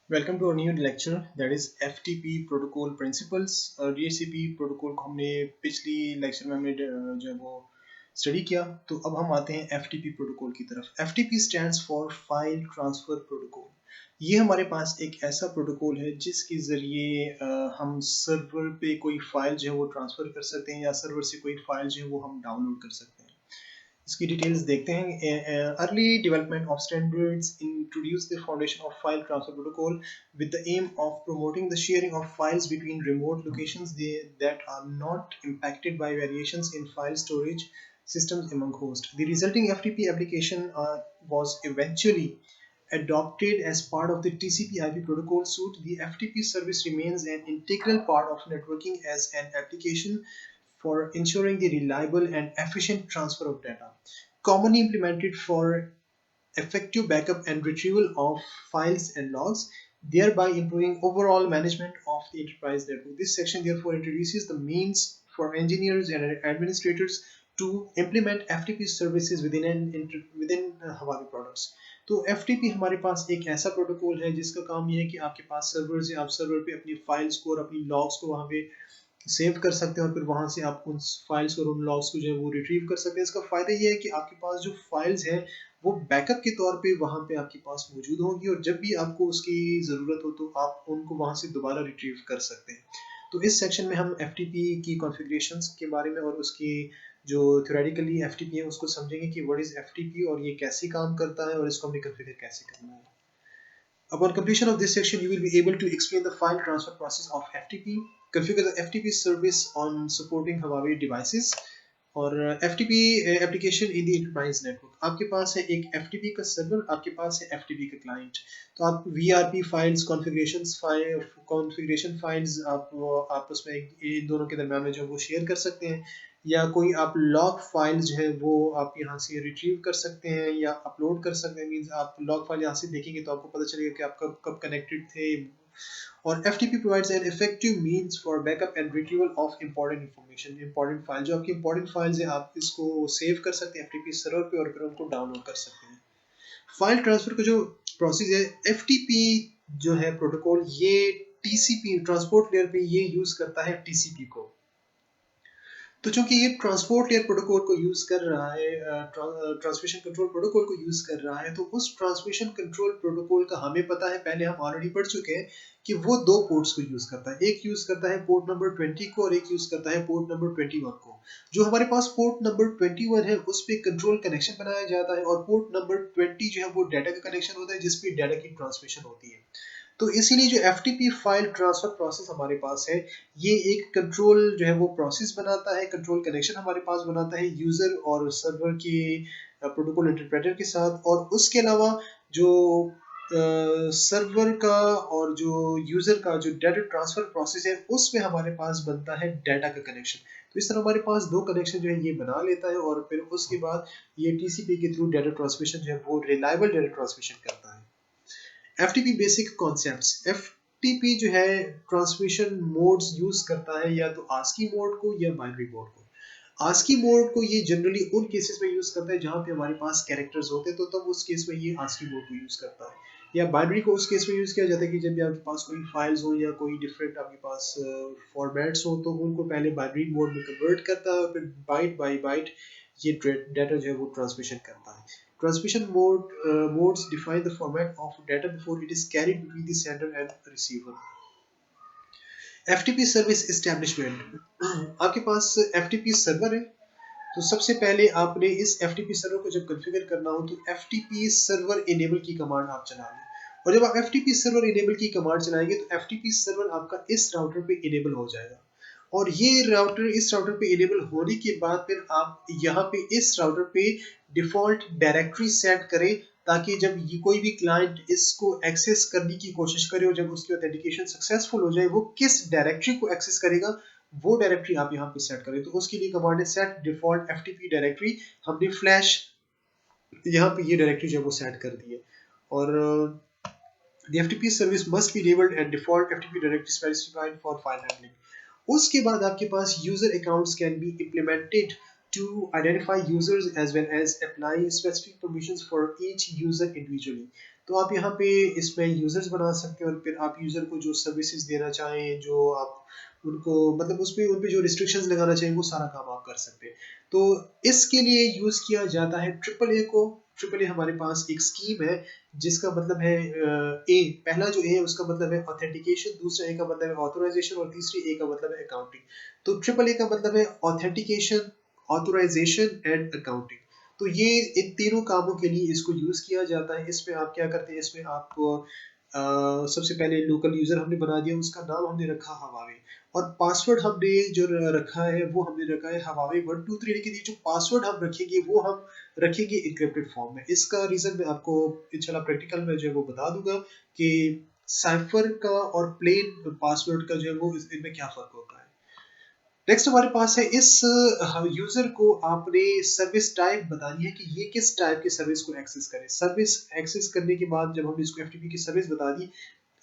Welcome to a new lecture that is FTP protocol principles. DHCP protocol को हमने पिछली lecture में हमने जो है वो स्टडी किया। तो अब हम आते हैं एफटीपी प्रोटोकॉल की तरफ। FTP stands for file transfer protocol. ये हमारे पास एक ऐसा प्रोटोकॉल है जिसके ज़रिए हम सर्वर पे कोई फाइल जो है वो ट्रांसफ़र कर सकते हैं या सर्वर से कोई फाइल जो है वो हम डाउनलोड कर सकते हैं। इसकी डिटेल्स देखते हैं। Early development of standards introduce the foundation of file transfer protocol with the aim of promoting the sharing of files between remote locations that are not impacted by variations in file storage systems among hosts. The resulting FTP application was eventually adopted as part of the TCP/IP protocol suite. The FTP service remains an integral part of networking as an application for ensuring the reliable and efficient transfer of data, commonly implemented for effective backup and retrieval of files and logs, thereby improving overall management of the enterprise network. This section therefore introduces the means for engineers and administrators to implement FTP services within Huawei products. तो FTP हमारे पास एक ऐसा protocol है जिसका काम ये है कि आपके पास सर्वर से आप सर्वर पे अपनी फाइल्स को और अपनी लॉग्स को वहाँ पे सेव कर सकते हैं और फिर वहाँ से आप उन फाइल्स और उन लॉग्स को जो है वो रिट्रीव कर सकते हैं। इसका फ़ायदा ये है कि आपके पास जो फाइल्स हैं वो बैकअप के तौर पे वहाँ पे आपके पास मौजूद होंगी और जब भी आपको उसकी ज़रूरत हो तो आप उनको वहाँ से दोबारा रिट्रीव कर सकते हैं। तो इस सेक्शन में हम FTP की कॉन्फ़िगरेशंस के बारे में और उसकी जो थ्योरेटिकली FTP है उसको समझेंगे कि व्हाट इज़ FTP और ये कैसे काम करता है और इसको हमने कॉन्फ़िगर कैसे करना है। Upon completion of this section, you will be able to explain the file transfer process of FTP, configure the FTP service on supporting Huawei devices, और FTP application in the enterprise network. आपके पास है एक FTP का server, आपके पास है FTP का client. तो आप VRP फाइल्स, कॉन्फ़िगरेशन फाइल्स आप आपस में इन दोनों के दरम्यान में जो वो शेयर कर सकते हैं, या कोई आप लॉग फाइल जो है वो आप यहाँ से रिट्रीव कर सकते हैं या अपलोड कर सकते हैं। मीन्स आप लॉग फाइल यहाँ से देखेंगे तो आपको पता चलेगा कि आप कब कब कनेक्टेड थे। और FTP provides an effective means for backup and retrieval of important information. Important file जो आपकी important फाइल्स है आप इसको सेव कर सकते हैं FTP सर्वर पे और फिर उनको डाउनलोड कर सकते हैं। फाइल ट्रांसफर का जो प्रोसेस है, FTP जो है प्रोटोकॉल, ये TCP ट्रांसपोर्ट लेयर पे ये यूज करता है TCP को। तो चूंकि ये ट्रांसपोर्ट लेयर प्रोटोकॉल को यूज कर रहा है, ट्रांसमिशन कंट्रोल प्रोटोकॉल को यूज कर रहा है, तो उस ट्रांसमिशन कंट्रोल प्रोटोकॉल का हमें पता है, पहले हम ऑलरेडी पढ़ चुके हैं कि वो दो पोर्ट्स को यूज करता है। एक यूज करता है पोर्ट नंबर 20 को और एक यूज करता है पोर्ट नंबर 21 को। जो हमारे पास पोर्ट नंबर 21 है उस पर कंट्रोल कनेक्शन बनाया जाता है और पोर्ट नंबर 20 जो है वो डाटा का कनेक्शन होता है जिसपे डाटा की ट्रांसमिशन होती है। तो इसीलिए जो FTP फाइल ट्रांसफर प्रोसेस हमारे पास है, ये एक कंट्रोल जो है वो प्रोसेस बनाता है, कंट्रोल कनेक्शन हमारे पास बनाता है यूजर और सर्वर के प्रोटोकॉल इंटरप्रेटर के साथ। और उसके अलावा जो सर्वर का और जो यूजर का जो डाटा ट्रांसफर प्रोसेस है उसमें हमारे पास बनता है डाटा का कनेक्शन। तो इस तरह हमारे पास दो कनेक्शन जो है ये बना लेता है और फिर उसके बाद ये TCP के थ्रू डाटा ट्रांसमिशन जो है वो रिलायबल डाटा ट्रांसमिशन करता है। FTP basic concepts. FTP जो है ट्रांसमिशन मोड्स यूज करता है, या तो ASCII मोड को या बाइनरी मोड को। ASCII मोड को ये जनरली उन केसेस में यूज करता है जहां पे हमारे पास कैरेक्टर्स होते हैं, तो तब उस केस में ये ASCII मोड को यूज करता है। या बाइनरी को उस केस में यूज किया जाता है कि जब भी आपके पास कोई फाइल्स हो या कोई डिफरेंट आपके पास फॉर्मेट्स हो तो उनको पहले बाइनरी मोड में कन्वर्ट करता है और फिर बाइट बाय बाइट ये डाटा जो है वो ट्रांसमिशन करता है। Transmission modes define the format of data before it is carried between the sender and receiver. FTP service establishment. आपके पास FTP सर्वर है, तो सबसे पहले आपने इस FTP सर्वर को जब कॉन्फ़िगर करना हो तो FTP सर्वर इनेबल की कमांड आप चला लें। और जब आप FTP सर्वर इनेबल की कमांड चलाएंगे तो FTP सर्वर आपका इस राउटर पे इनेबल हो जाएगा। और ये राउटर इस राउटर पे इनेबल होने के बाद फिर आप यहाँ पे इस राउटर पे डिफॉल्ट डायरेक्टरी सेट करें, ताकि जब ये कोई भी क्लाइंट इसको एक्सेस करने की कोशिश करे और जब उसकी ऑथेंटिकेशन सक्सेसफुल हो जाए वो किस डायरेक्टरी को एक्सेस करेगा वो डायरेक्टरी आप यहाँ पे सेट करें। तो उसके लिए कमांड है सेट डिफॉल्ट FTP डायरेक्टरी। हमने फ्लैश यहाँ पे ये डायरेक्टरी जो है वो सेट कर दी है। और the FTP service must be labeled and default FTP directory specified for file handling. उसके बाद आपके पास user accounts can be implemented to identify users as well as apply specific permissions for each user individually. तो आप यहाँ पे इसमें users बना सकते हैं और फिर आप यूजर को जो सर्विसेज देना चाहें, जो आप उनको मतलब उन पे जो रिस्ट्रिक्शंस लगाना चाहिए, वो सारा काम आप कर सकते हैं। तो इसके लिए यूज किया जाता है ट्रिपल ए को। ट्रिपल ए हमारे पास एक स्कीम है जिसका मतलब है ए, पहला जो ए है उसका मतलब है ऑथेंटिकेशन, दूसरा ए का मतलब है ऑथोराइजेशन और तीसरी ए का मतलब है अकाउंटिंग। तो ट्रिपल ए का मतलब है ऑथेंटिकेशन, ऑथोराइजेशन एंड अकाउंटिंग। तो ये इन तीनों कामों के लिए इसको यूज किया जाता है। इसमें आप क्या करते हैं, इसमें आपको सबसे पहले लोकल यूजर हमने बना दिया, उसका नाम हमने रखा हवावे, और पासवर्ड हमने जो रखा है वो हमने रखा है हवावे 123। लेकिन ये जो पासवर्ड हम रखेंगे वो हम रखेंगे इनक्रिप्टेड फॉर्म में। इसका रीजन मैं आपको इंशाल्लाह प्रैक्टिकल में जो है वो बता दूंगा कि साइफर का और प्लेन पासवर्ड का जो है वो इनमें क्या फर्क होता है। नेक्स्ट हमारे पास है इस यूजर को आपने सर्विस टाइप बतानी है कि ये किस टाइप की सर्विस को एक्सेस करे। सर्विस एक्सेस करने के बाद जब हमने इसको एफटीपी की सर्विस बता दी,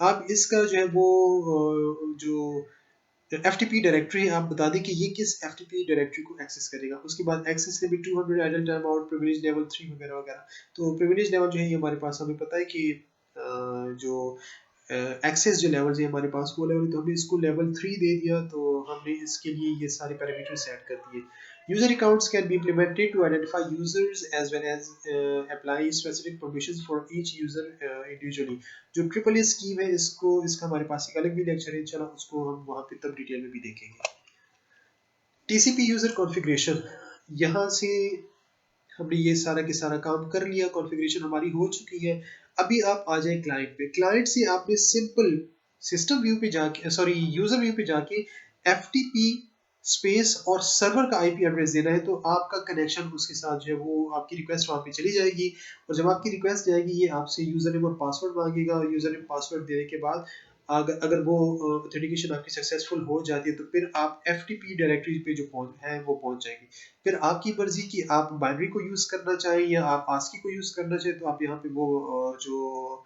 आप इसका जो है वो जो एफटीपी डायरेक्टरी आप बता दें कि ये किस एफटीपी डायरेक्टरी को एक्सेस करेगा। उसके बाद access limit 200, idle time out, privilege level 3 वगैरह वगैरह। तो प्रिविलेज लेवल जो है ये हमारे पास हमें पता है कि जो एक्सेस जो लेवल है हमारे पास वो लेवल, तो हमने इसको लेवल 3 दे दिया। तो हमने इसके लिए ये सारे पैरामीटर सेट कर दिए। User accounts can be implemented to identify users as well as apply specific permissions for each user individually. जो ट्रिपल ए स्कीम है इसका हमारे पास एक अलग भी लेक्चर है, चलो उसको हम वहाँ पे तब डिटेल में भी देखेंगे। टीसीपी यूजर कॉन्फ़िगरेशन, यहाँ से हमने ये सारा के सारा काम कर लिया, कॉन्फ़िगरेशन हमारी हो चुकी है। अभी आप आ जाए क्लाइंट पे। क्लाइंट से आपने सिंपल सिस्टम व्यू पे जाके, सॉरी यूजर व्यू पे जाके एफटीपी स्पेस और सर्वर का आईपी एड्रेस देना है। तो आपका कनेक्शन उसके साथ जो है वो आपकी रिक्वेस्ट वहाँ पे चली जाएगी, और जब आपकी रिक्वेस्ट जाएगी ये आपसे यूजर नेम और पासवर्ड मांगेगा, और यूजर नेम पासवर्ड देने के बाद अगर वो ऑथेंटिकेशन आपकी सक्सेसफुल हो जाती है तो फिर आप एफटीपी डायरेक्टरी पे जो पहुंच जाएंगे। फिर आपकी मर्जी की आप बाइनरी को यूज करना चाहें या आप आस्की को यूज करना चाहें, तो आप यहाँ पे वो जो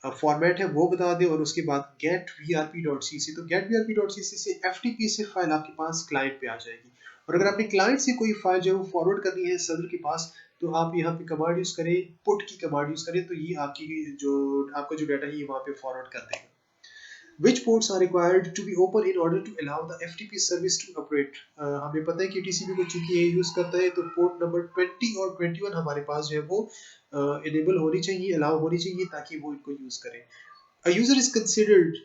फॉर्मेट है वो बता दें, और उसके बाद get vrp.cc। तो get vrp.cc से ftp से फाइल आपके पास क्लाइंट पे आ जाएगी। और अगर आपने क्लाइंट से कोई फाइल जो है वो फॉरवर्ड करनी है सर्वर के पास, तो आप यहाँ पे कमांड यूज करें, पुट की कमांड यूज करें, तो ये आपका जो डाटा है ये वहाँ पे फॉरवर्ड कर देगा। Which ports are required to be open in order to allow the FTP service to operate? हमें पता है कि TCP को चूंकि ये यूज करता है, तो पोर्ट नंबर 20 और 21 हमारे पास जो है वो इनेबल होनी चाहिए, अलाउ होनी चाहिए, ताकि वो इनको यूज करें। A user is considered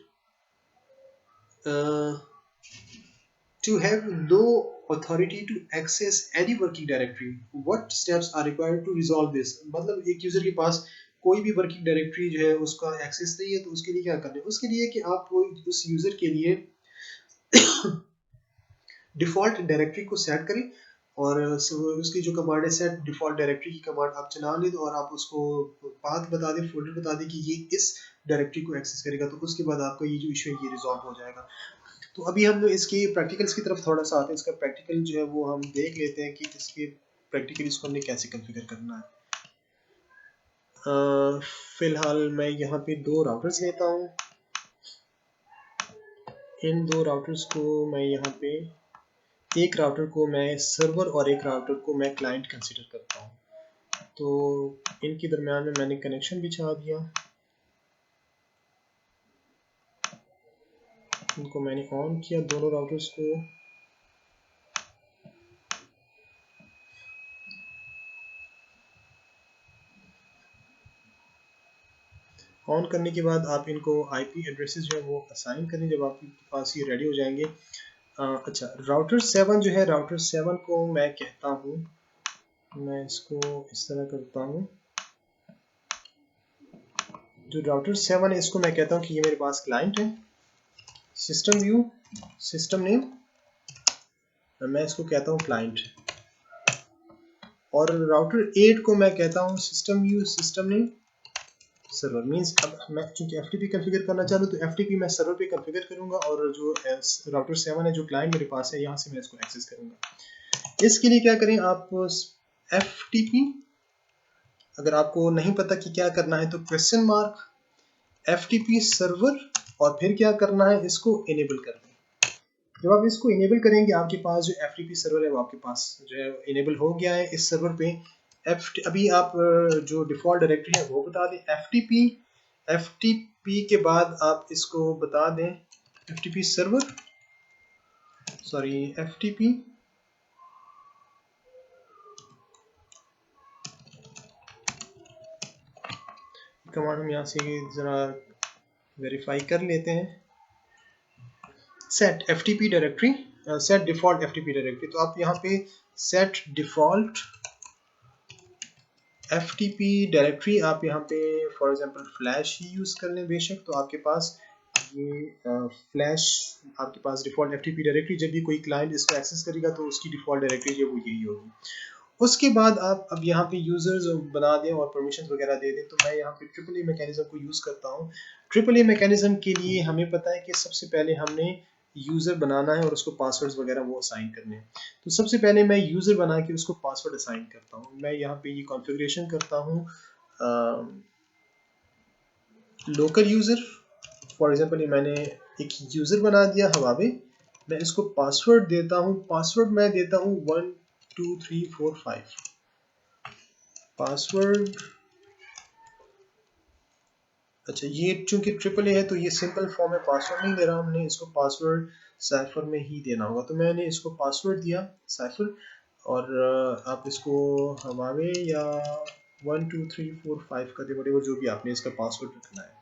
to have no authority to access any working directory. What steps are required to resolve this? मतलब एक यूजर के पास कोई भी वर्किंग डायरेक्टरी जो है उसका एक्सेस नहीं है, तो उसके लिए क्या करना है? उसके लिए कि आप उस यूजर के लिए डिफॉल्ट डायरेक्टरी को सेट करें, और उसकी जो कमांड है सेट डिफॉल्ट डायरेक्टरी की कमांड आप चला लें, और आप उसको पाथ बता दें, फोल्डर बता दें कि ये इस डायरेक्टरी को एक्सेस करेगा। तो उसके बाद आपका ये जो इशू है ये रिजॉल्व हो जाएगा। तो अभी हम इसकी प्रैक्टिकल्स की तरफ थोड़ा सा आते हैं। इसका प्रैक्टिकल जो है वो हम देख लेते हैं कि इसके प्रैक्टिकल इसको हमने कैसे कॉन्फ़िगर करना है। फिलहाल मैं यहाँ पे 2 राउटर्स लेता हूँ। इन 2 राउटर्स को मैं यहाँ पे, एक राउटर को मैं सर्वर और एक राउटर को मैं क्लाइंट कंसीडर करता हूँ। तो इनके दरम्यान में मैंने कनेक्शन बिछा दिया, इनको मैंने ऑन किया दोनों राउटर्स को। ऑन करने के बाद आप इनको आईपी एड्रेसेस जो है वो असाइन करें जब आपके पास ये रेडी हो जाएंगे। अच्छा, राउटर 7 जो है, राउटर 7 को मैं कहता हूँ, मैं इसको इस तरह करता हूँ, जो राउटर 7 है इसको मैं कहता हूँ कि ये मेरे पास क्लाइंट है। सिस्टम व्यू, सिस्टम नेम, मैं इसको कहता हूँ क्लाइंट। और राउटर 8 को मैं कहता हूँ system view, system name, server. Means अब मैं चूंकि एफटीपी कॉन्फ़िगर करना चाह रहा हूं, तो एफटीपी मैं सर्वर पे कॉन्फ़िगर करूंगा, और जो राउटर 7 है जो क्लाइंट मेरे पास है, यहां से मैं इसको एक्सेस करूंगा। इसके लिए क्या करें आप, एफटीपी, अगर आपको नहीं पता कि क्या करना है तो क्वेश्चन मार्क एफटीपी सर्वर, और फिर क्या करना है, इसको इनेबल कर दें। जब आप इसको इनेबल करेंगे आपके पास जो एफटीपी सर्वर है वो आपके पास जो है इनेबल हो गया है इस सर्वर पे। अभी आप जो डिफ़ॉल्ट डायरेक्टरी है वो बता दें। एफटीपी के बाद आप इसको बता दें FTP server, sorry FTP command हम यहाँ से ज़रा वेरीफाई कर लेते हैं। Set FTP directory, set default FTP directory, तो आप यहाँ पे सेट डिफ़ॉल्ट एफटीपी डायरेक्टरी आप यहाँ पे for example flash he use कर लें बेशक, तो आपके पास ये फ्लैश आपके पास डिफ़ॉल्ट एफटीपी डायरेक्टरी, जब भी कोई क्लाइंट इसको एक्सेस करेगा तो उसकी डिफ़ॉल्ट डायरेक्टरी जो वो यही होगी। उसके बाद आप अब यहाँ पे यूज़र्स बना दें और परमिशन वगैरह दे दें। तो मैं यहाँ पे ट्रिपल ए मैकेनिज्म को यूज़ करता हूँ। ट्रिपल ए मैकेनिज्म के लिए हमें पता है कि सबसे पहले हमने यूज़र बनाना है और उसको पासवर्ड्स वगैरह वो असाइन करने हैं। तो सबसे पहले मैं यूज़र बना के उसको पासवर्ड असाइन करता हूँ। मैं यहाँ पे ये कॉन्फ़िगरेशन करता हूँ लोकल यूज़र, फॉर एग्जांपल ये मैंने एक यूज़र बना दिया हवावे, मैं इसको पासवर्ड देता हूँ, पासवर्ड मैं देता हूँ 1 2 3 4 5 पासवर्ड। अच्छा, ये चूंकि ट्रिपल ए है तो ये सिंपल फॉर्म में पासवर्ड नहीं दे रहा, हमने इसको पासवर्ड साइफर में ही देना होगा। तो मैंने इसको पासवर्ड दिया साइफर, और आप इसको हवावे या 1 2 3 4 5 का दे, जो भी आपने इसका पासवर्ड रखना है।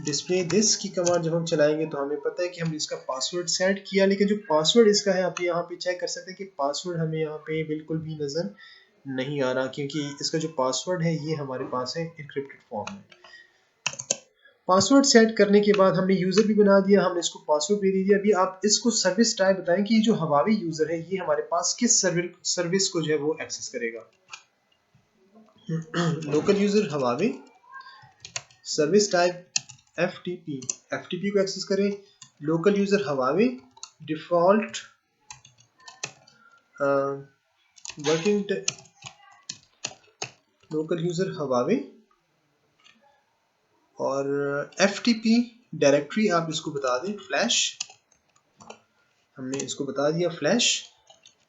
डिस्प्ले दिस की कमांड जब हम चलाएंगे तो हमें पता है कि हमने इसका पासवर्ड सेट किया, लेकिन जो पासवर्ड इसका है आप यहाँ पे चेक कर सकते हैं कि पासवर्ड हमें यहाँ पे बिल्कुल भी नज़र नहीं आ रहा, क्योंकि इसका जो पासवर्ड है ये हमारे पास है इनक्रिप्टेड फॉर्म में। पासवर्ड सेट करने के बाद हमने यूज़र भी बना दिया, हमने इसको पासवर्ड भी दे दिया। अभी आप इसको सर्विस टाइप बताएं कि जो हवावी यूज़र है ये हमारे पास किस सर्विस को जो है वो एक्सेस करेगा। Local user Huawei, service type FTP, FTP को एक्सेस करें। Local user Huawei, default working local user Huawei, और एफटीपी डायरेक्टरी आप इसको बता दें फ्लैश, हमने इसको बता दिया फ्लैश।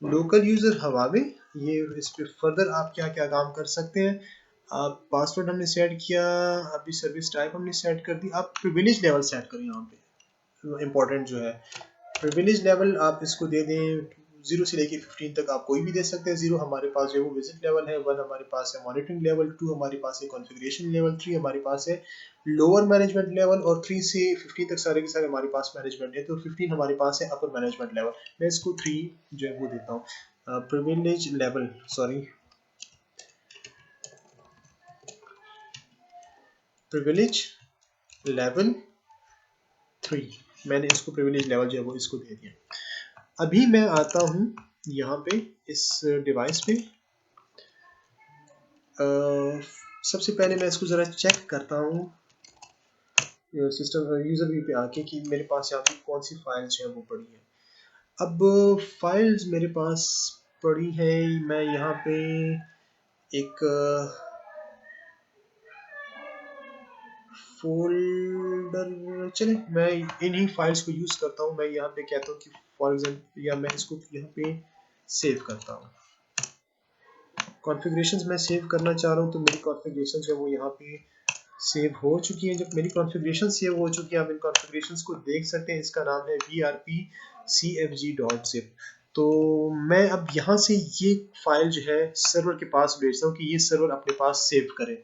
लोकल यूज़र हवावे, ये इस पे फर्दर आप क्या क्या काम कर सकते हैं। आप पासवर्ड हमने सेट किया, अभी सर्विस टाइप हमने सेट कर दी। आप प्रिविलेज लेवल सेट करें, यहाँ पे इम्पोर्टेंट जो है प्रिविलेज लेवल आप इसको दे दें 0 से लेके 15 तक, आप कोई भी दे सकते हैं। 0 हमारे पास जो है वो विजिट लेवल है, 1 हमारे पास है मॉनिटरिंग लेवल, 2 हमारे पास है कॉन्फ़िगरेशन लेवल, 3 हमारे पास है लोअर मैनेजमेंट लेवल, और 3 से 15 तक सारे के सारे हमारे पास मैनेजमेंट है। तो 15 हमारे पास है अपर मैनेजमेंट लेवल, मैं इसको 3 जो है वो देता हूँ। Privilege level, sorry privilege level 3, मैंने इसको प्रिविलेज लेवल जो है वो इसको दे दिया। अभी मैं आता हूँ यहाँ पे इस डिवाइस पे, सबसे पहले मैं इसको ज़रा चेक करता हूँ सिस्टम यूज़र व्यू पे आके कि मेरे पास यहाँ पे कौन सी फाइल्स हैं वो पड़ी है। अब फाइल्स मेरे पास पड़ी है, मैं यहाँ पे एक फोल्डर, चले मैं इन्हीं फाइल्स को यूज़ करता हूँ। मैं यहाँ पे कहता हूँ कि फॉर एग्जाम्पल, या मैं इसको यहाँ पे सेव करता हूँ। कॉन्फ़िगरेशंस मैं सेव करना चाह रहा हूँ, तो मेरी कॉन्फ़िगरेशन जो है वो यहाँ पे सेव हो चुकी है। जब मेरी कॉन्फ़िगरेशन सेव हो चुकी है, आप इन कॉन्फ़िगरेशंस को देख सकते हैं। इसका नाम है vrpcfg.zip। तो मैं अब यहाँ से ये फाइल जो है सर्वर के पास भेजता हूँ कि ये सर्वर अपने पास सेव करे।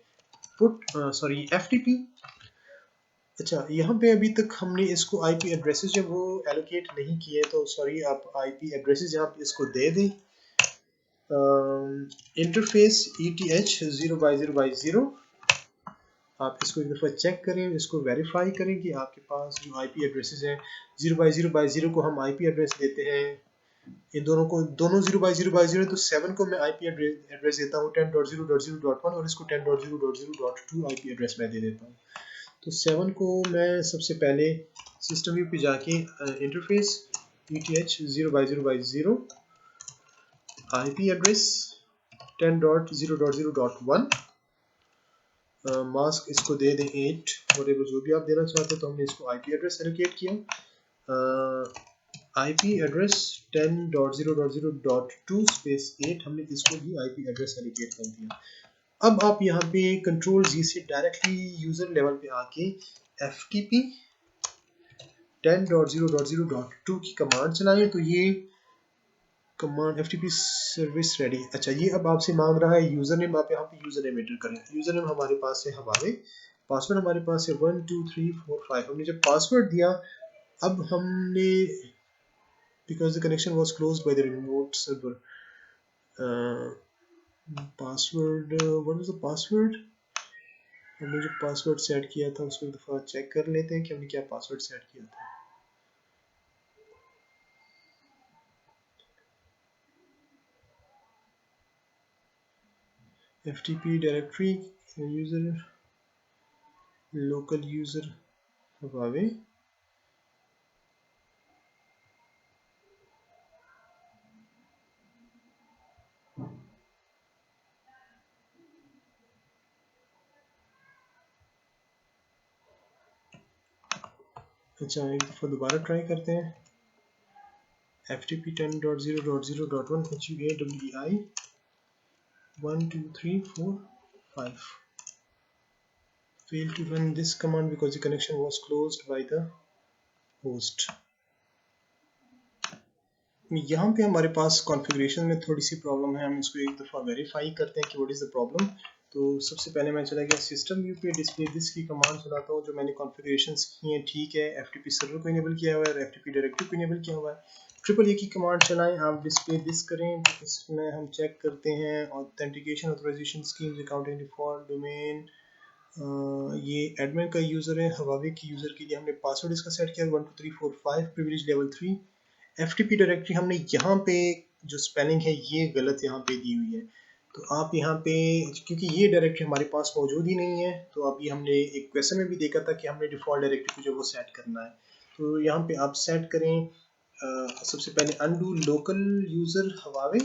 पुट सॉरी एफटीपी, अच्छा यहाँ पे अभी तक हमने इसको आईपी एड्रेसेस जब वो एलोकेट नहीं किए, तो सॉरी आप आईपी एड्रेसेस यहाँ पे इसको दे दें। इंटरफेस ETH 0x0x0, आप इसको एक दफ़ा चेक करें, इसको वेरीफाई करें कि आपके पास जो आईपी एड्रेसेस हैं 0x0x0 को हम आईपी एड्रेस देते हैं। इन दोनों को, दोनों 0x0x0 तो 7 को मैं आईपी एड्रेस देता हूँ 10.0.0.1, और इसको 10.0.0.2 आईपी एड्रेस मैं दे देता हूँ। तो 7 को मैं सबसे पहले सिस्टम व्यू पे जाके interface ETH 0x0x0 IP address 10.0.0.1 mask इसको दे दें 8, वटेवर जो भी आप देना चाहते हैं। तो हमने इसको आईपी एड्रेस एलोकेट किया। IP एड्रेस 10.0.0.2 स्पेस 8 हमने इसको भी IP एड्रेस एलोकेट कर दिया। अब आप यहाँ पे कंट्रोल जी से डायरेक्टली यूजर लेवल पे आके FTP 10.0.0.2 की कमांड चलाएं तो ये कमांड FTP सर्विस रेडी। अच्छा, ये अब आपसे मांग रहा है यूजर नेम, आप यहाँ पे यूजर नेम एंटर करें। यूजर नेम हमारे पास है हवावे, पासवर्ड हमारे पास है 1 2 3 4 5। हमने जब पासवर्ड दिया, अब हमने because the connection was closed by the remote server, password what was the password? हमने जो पासवर्ड सेट किया था उसको एक दफ़ा चेक कर लेते हैं कि हमने क्या पासवर्ड सेट किया था। FTP directory user local user Huawei, अच्छा एक दफ़ा दोबारा ट्राई करते हैं। FTP 10.0.0.1 HUAWEI 1 2 3 4 5 failed to run this command because the connection was closed by the host। यहाँ पे हमारे पास कॉन्फ़िगरेशन में थोड़ी सी प्रॉब्लम है, हम इसको एक दफ़ा वेरीफाई करते हैं कि व्हाट इज़ द प्रॉब्लम। तो सबसे पहले मैं चला गया सिस्टम व्यू पे, डिस्प्ले दिस की कमांड चलाता हूँ। जो मैंने कॉन्फ़िगरेशंस की हैं ठीक है, FTP सर्वर को इनेबल किया हुआ है और FTP डायरेक्टरी को इनेबल किया हुआ है। ट्रिपल A की कमांड चलाएं, आप डिस्प्ले दिस करें तो इसमें हम चेक करते हैं authentication authorization schemes accounting default domain. ये एडमिन का यूज़र है, हवावे की यूज़र के लिए हमने पासवर्ड इसका सेट किया 1 2 3 4 5, प्रिविलेज लेवल 3। FTP डायरेक्टरी हमने यहाँ पे जो स्पेलिंग है ये गलत यहाँ पे दी हुई है, तो आप यहाँ पे क्योंकि ये डायरेक्टरी हमारे पास मौजूद ही नहीं है, तो अभी हमने एक क्वेश्चन में भी देखा था कि हमने डिफ़ॉल्ट डायरेक्टरी को जो वो सेट करना है। तो यहाँ पे आप सेट करें सबसे पहले undo local user Huawei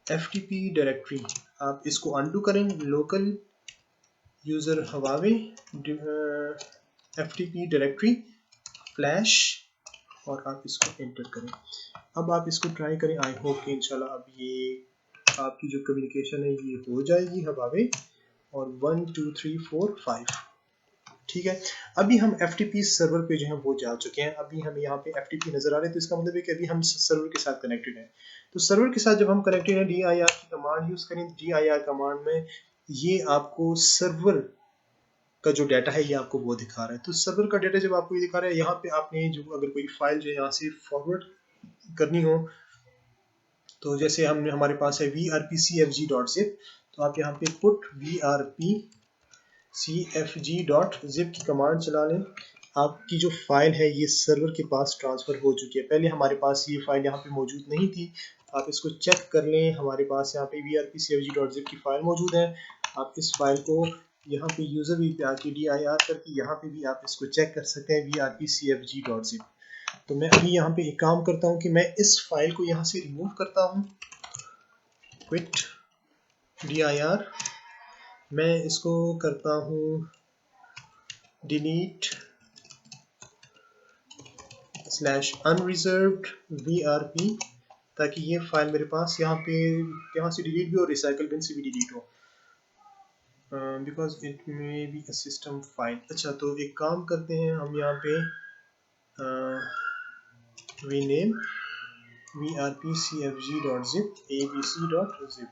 FTP directory, आप इसको अनडू करें local user Huawei FTP directory flash और आप इसको एंटर करें। अब आप इसको ट्राई करें, आई होप कि इंशाल्लाह अब ये आपकी जो कम्युनिकेशन है ये हो जाएगी हवावे और 1 2 3 4 5 ठीक है। अभी हम FTP सर्वर पे जो है वो जा चुके हैं। अभी हमें यहाँ पे FTP नज़र आ रहे हैं, तो इसका मतलब है कि अभी हम सर्वर के साथ कनेक्टेड हैं। तो सर्वर के साथ जब हम कनेक्टेड हैं, DIR की कमांड यूज़ करें। DIR कमांड में ये आपको सर्वर का जो डाटा है ये आपको वो दिखा रहा है। तो सर्वर का डाटा जब आपको ये दिखा रहा है, यहाँ पे आपने जो अगर कोई फाइल जो यहाँ से फॉरवर्ड करनी हो, तो जैसे हमने हमारे पास है vrpcfg.zip, तो आप यहाँ पे पुट vrpcfg.zip की कमांड चला लें। आपकी जो फाइल है ये सर्वर के पास ट्रांसफ़र हो चुकी है। पहले हमारे पास ये फाइल यहाँ पे मौजूद नहीं थी, आप इसको चेक कर लें। हमारे पास यहाँ पे vrpcfg.zip की फाइल मौजूद है। आप इस फाइल को यहाँ पे यूज़र व्यू पे आके DIR करके यहाँ पे भी आप इसको चेक कर सकते हैं vrpcfg.zip। तो मैं अभी यहाँ पे एक काम करता हूँ कि मैं इस फाइल को यहाँ से रिमूव करता हूँ, क्विट DIR, मैं इसको करता हूँ डिलीट /unreserved vrp, ताकि ये फाइल मेरे पास यहाँ से डिलीट भी हो, रिसाइकल बिन से भी डिलीट हो, because it may be a system file. अच्छा, तो एक काम करते हैं हम यहाँ पे rename vrpcfg.zip abc.zip,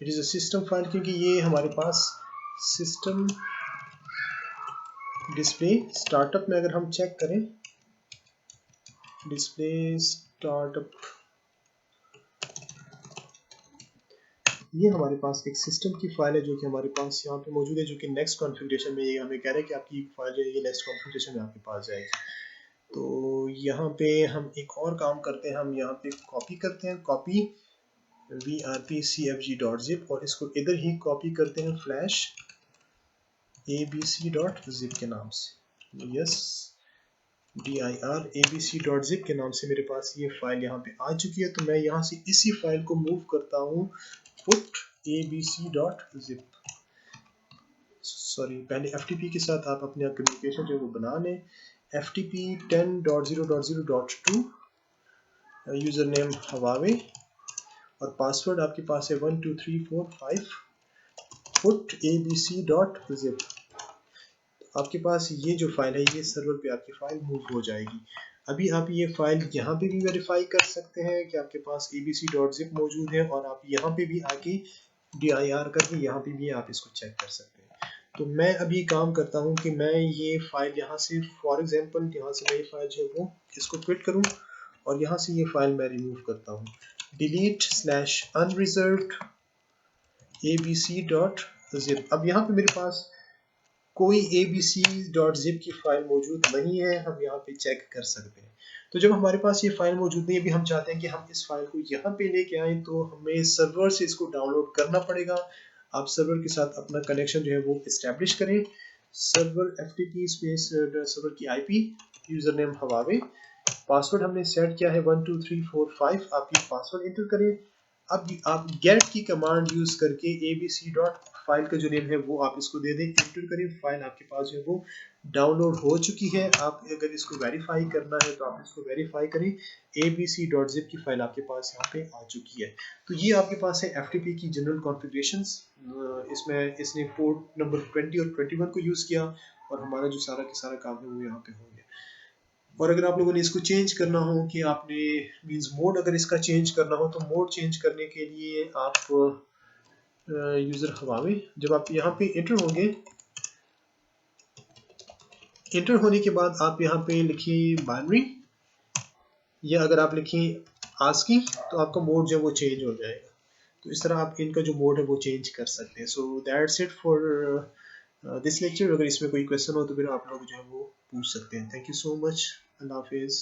it is a system file, क्योंकि ये हमारे पास सिस्टम डिस्प्ले स्टार्टअप में अगर हम चेक करें, डिस्प्ले स्टार्टअप ये हमारे पास एक सिस्टम की फाइल है जो कि हमारे पास यहाँ पे मौजूद है, जो कि नेक्स्ट कॉन्फ़िगरेशन में ये हमें कह रहा है कि आपकी फाइल जो है ये नेक्स्ट कॉन्फ़िगरेशन में आपके पास जाएगी। तो यहाँ पे हम एक और काम करते हैं, हम यहाँ पे कॉपी करते हैं, कॉपी vrpcfg.zip और इसको इधर ही कॉपी करते हैं फ्लैश abc.zip के नाम से। यस, dir abc.zip के नाम से मेरे पास ये फाइल यहाँ पे आ चुकी है। तो मैं यहाँ से इसी फाइल को मूव करता हूँ पुट abc.zip। सॉरी, पहले FTP के साथ आप अपने कम्युनिकेशन जो है वो बना लें। FTP 10.0.0.2 यूज़र नेम हवावे और पासवर्ड आपके पास है 12345 put abc.zip। आपके पास ये जो फाइल है ये सर्वर पे आपकी फाइल मूव हो जाएगी। अभी आप ये फाइल यहाँ पे भी वेरीफाई कर सकते हैं कि आपके पास abc.zip मौजूद है और आप यहाँ पे भी आके dir करके यहाँ पे भी आप इसको चेक कर सकते हैं। तो मैं अभी काम करता हूँ कि मैं ये फाइल यहाँ से फॉर एग्जांपल यहाँ से मैं ये फाइल जो है वो इसको क्विट करूँ और यहाँ से ये फाइल मैं रिमूव करता हूँ delete/unreserved abc.zip। अब यहाँ पे मेरे पास कोई abc.zip की फाइल मौजूद नहीं है, हम यहाँ पे चेक कर सकते हैं। तो जब हमारे पास ये फाइल मौजूद नहीं है, अभी हम चाहते हैं कि हम इस फाइल को यहाँ पे लेके आए, तो हमें सर्वर से इसको डाउनलोड करना पड़ेगा। आप सर्वर के साथ अपना कनेक्शन जो है वो इस्टेब्लिश करें। सर्वर FTP स्पेस सर्वर की IP, user name Huawei, password हमने सेट किया है 12345। आप ये पासवर्ड एंटर करें। अब आप गेट की कमांड यूज करके abc डॉट फाइल का जो नेम है वो आप इसको दे दें, एंटर करें। फाइल आपके पास जो है वो डाउनलोड हो चुकी है। आप अगर इसको वेरीफाई करना है तो आप इसको वेरीफाई करें। abc.zip की फाइल आपके पास यहाँ पे आ चुकी है। तो ये आपके पास है FTP की जनरल कॉन्फ़िगरेशंस। इसमें इसने पोर्ट नंबर 20 और 21 को यूज किया और हमारा जो सारा का सारा काम है वो यहाँ पे हो गया। और अगर आप लोगों ने इसको चेंज करना हो कि आपने मींस मोड अगर इसका चेंज करना हो, तो मोड चेंज करने के लिए आप यूजर हवावे, जब आप यहाँ पे एंटर होंगे, एंटर होने के बाद आप यहाँ पे लिखिए बाइनरी, या अगर आप लिखिए आस्की तो आपका मोड जो है वो चेंज हो जाएगा। तो इस तरह आप इनका जो मोड है वो चेंज कर सकते हैं। So that's it for this lecture. अगर इसमें कोई क्वेश्चन हो तो फिर आप लोग जो है वो पूछ सकते हैं। Thank you so much. अल्लाह हाफिज़।